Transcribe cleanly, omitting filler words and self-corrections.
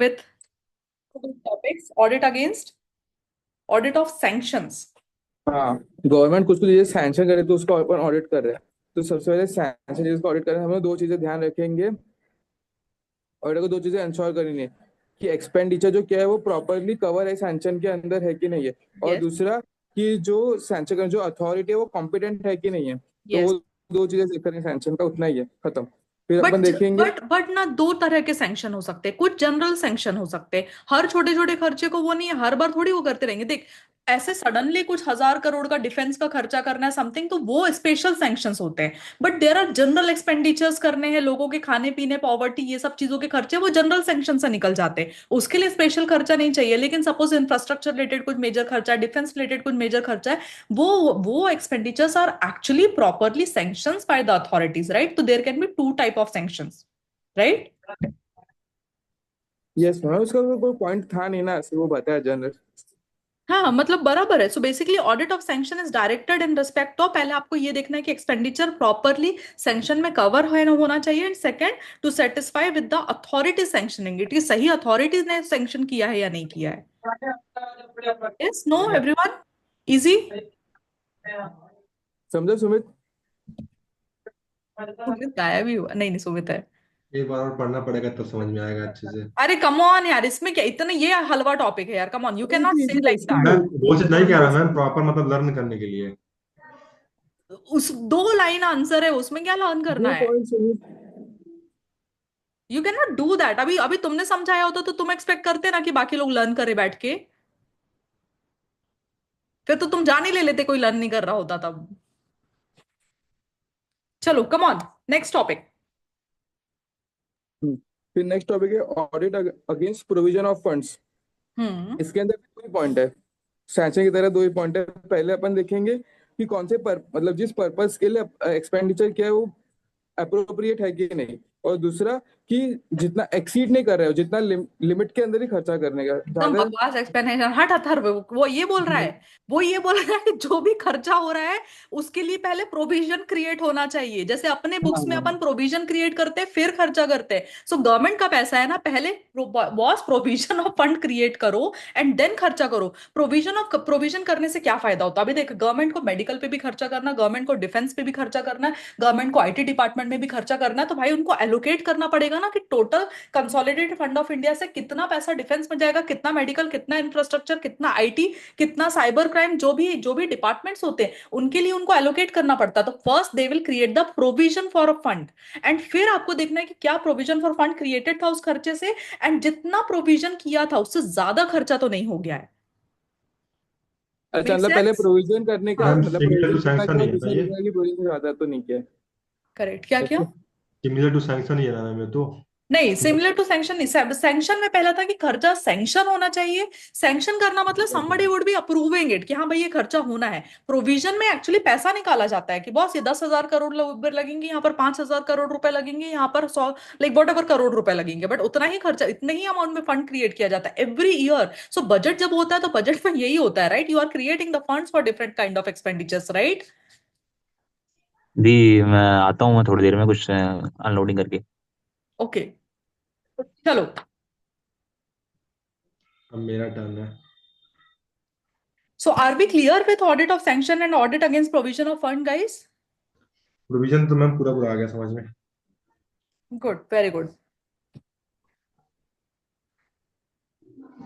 with topics. Audit against audit of sanctions. हाँ, government कुछ चीजें सैंक्शन करे तो उसको अपन ऑडिट कर रहे हैं। तो सबसे पहले सैंक्शन चीज को ऑडिट करें, हम लोग दो चीजें ध्यान रखेंगे। ऑडिटर को दो चीजें इंश्योर करनी है कि एक्सपेंडिचर जो क्या है वो प्रॉपरली कवर है सैंक्शन के अंदर है कि नहीं है, और Yes. दूसरा कि जो सैंक्शन जो अथॉरिटी है वो कॉम्पिटेंट है कि नहीं है। तो वो Yes. दो चीजें चेक करें, सैंक्शन का उतना ही है, खत्म। फिर अपन बट देखेंगे। बट ना दो तरह के सैंक्शन हो सकते हैं, कुछ जनरल सैंक्शन हो सकते हैं। हर छोटे छोटे खर्चे को वो नहीं है, हर बार थोड़ी वो करते रहेंगे। देख, ऐसे सडनली कुछ 1,000 करोड़ का डिफेंस का खर्चा करना है समथिंग, तो वो स्पेशल सैंक्शंस होते हैं। But there are general expenditures करने हैं, लोगों के खाने पीने, पॉवर्टी, ये सब चीजों के खर्चे वो जनरल सैंक्शन से निकल जाते हैं, उसके लिए स्पेशल खर्चा नहीं चाहिए। लेकिन सपोज इंफ्रास्ट्रक्चर रिलेटेड कुछ मेजर खर्चा है, डिफेंस रिलेटेड कुछ मेजर खर्चा है, वो expenditures are actually properly sanctioned by the authorities, right? So there can be two type of sanctions, right? Yes ma'am, उसका कोई पॉइंट था नहीं ना, सिर्फ वो बताया जनरल। हाँ, मतलब बराबर है। So basically audit of sanction is directed in respect of, पहले आपको ये देखना है कि एक्सपेंडिचर प्रॉपरली सैंक्शन में कवर है ना होना चाहिए, and second to satisfy with the authority sanctioning it, कि सही अथॉरिटीज ने सैंक्शन किया है या नहीं किया है। Yes, no everyone, easy. समझे सुमित? सुमित गायब ही हुआ, नहीं नहीं, सुमित है। एक बार और पढ़ना पड़ेगा तो समझ में आएगा अच्छे से। अरे कम ऑन यार, इसमें क्या इतना, ये हलवा टॉपिक है यार, come on, you can not से लाइक दैट। मैं वो चीज नहीं कह रहा, मैं प्रॉपर मतलब लर्न करने के लिए। उस दो लाइन आंसर है, उसमें क्या लर्न करना दो है? Point Sumit. You can not do that. अभी अभी तुमने समझाया होता तो तुम एक्सपेक्ट करते ना कि बाकी लोग लर्न करे बैठ के, फिर तो तुम जान ही ले लेते कोई लर्न नहीं कर रहा होता तब। चलो कम ऑन, नेक्स्ट टॉपिक। फिर नेक्स्ट टॉपिक है audit against provision of funds. Hmm. इसके अंदर दो ही पॉइंट है, सैंक्शन की तरह दो ही पॉइंट है। पहले अपन देखेंगे कि कौन से मतलब जिस पर्पस के लिए एक्सपेंडिचर किया है वो अप्रोप्रिएट है कि नहीं, और दूसरा कि जितना एक्सीड नहीं कर रहे हो, जितना लिमिट के अंदर ही खर्चा करने का एकदम ज्यादा। बकवास एक्सप्लेनेशन, हट हथर। वो ये बोल रहा है, वो ये बोल रहा है कि जो भी खर्चा हो रहा है उसके लिए पहले प्रोविजन क्रिएट होना चाहिए। जैसे अपने बुक्स में हाँ, अपन प्रोविजन क्रिएट करते हैं फिर खर्चा करते हैं। सो गवर्नमेंट का पैसा है ना, पहले boss provision of fund create करो एंड देन खर्चा करो। प्रोविजन करने से क्या फायदा होता है? अभी देख, गवर्नमेंट को मेडिकल पे भी खर्चा करना, गवर्नमेंट को डिफेंस पे भी खर्चा करना है, गवर्नमेंट को आईटी डिपार्टमेंट में भी खर्चा करना है, तो भाई उनको एलोकेट करना पड़ेगा ना कि total consolidated fund of India से कितना पैसा डिफेंस में जाएगा, कितना मेडिकल, कितना इंफ्रास्ट्रक्चर, कितना आईटी, कितना साइबर क्राइम, जो भी डिपार्टमेंट्स होते हैं उनके लिए उनको एलोकेट करना पड़ता है। तो first they will create the provision for a fund, and फिर आपको देखना है कि क्या प्रोविजन फॉर फंड क्रिएटेड था उस खर्चे से, एंड जितना प्रोविजन किया था उससे ज्यादा खर्चा तो नहीं हो गया है। अच्छा, मेक मतलब पहले सेंस? प्रोविजन करने का, हाँ, मैम मतलब सिमिलर प्रोविजन टू कितना सैंक्शन किया, ही है ना दूसरा ये? देखना है कि प्रोविजन से ज्यादा तो नहीं किया। करेक्ट। क्या क्या? ऐसे। सिमिलर टू सैंक्शन ही है ना मैम ये तो? नहीं, सिमिलर टू सैंक्शन नहीं। सैंक्शन में पहला था कि खर्चा सैंक्शन होना चाहिए। सैंक्शन करना मतलब somebody would be approving it कि हाँ भाई ये खर्चा होना है। प्रोविजन में एक्चुअली पैसा निकाला जाता है कि बॉस ये 10,000 करोड़ रुपए लगेंगे, यहाँ पर 5,000 करोड़ रुपए लगेंगे, यहाँ पर 100, लाइक वॉट एवर करोड़ रुपए लगेंगे, बट उतना ही खर्चा, इतने ही अमाउंट में फंड क्रिएट किया जाता है एवरी ईयर। सो बजट जब होता है तो बजट में यही होता है, right? You are creating the funds for different kind of expenditures, right? दी मैं आता हूँ, मैं थोड़ी देर में कुछ अनलोडिंग करके। ओके, चलो। अब मेरा टर्न है। So are we clear with audit of sanction and audit against provision of fund, guys? Provision तो मैम पूरा पूरा आ गया समझ में। Good, very good.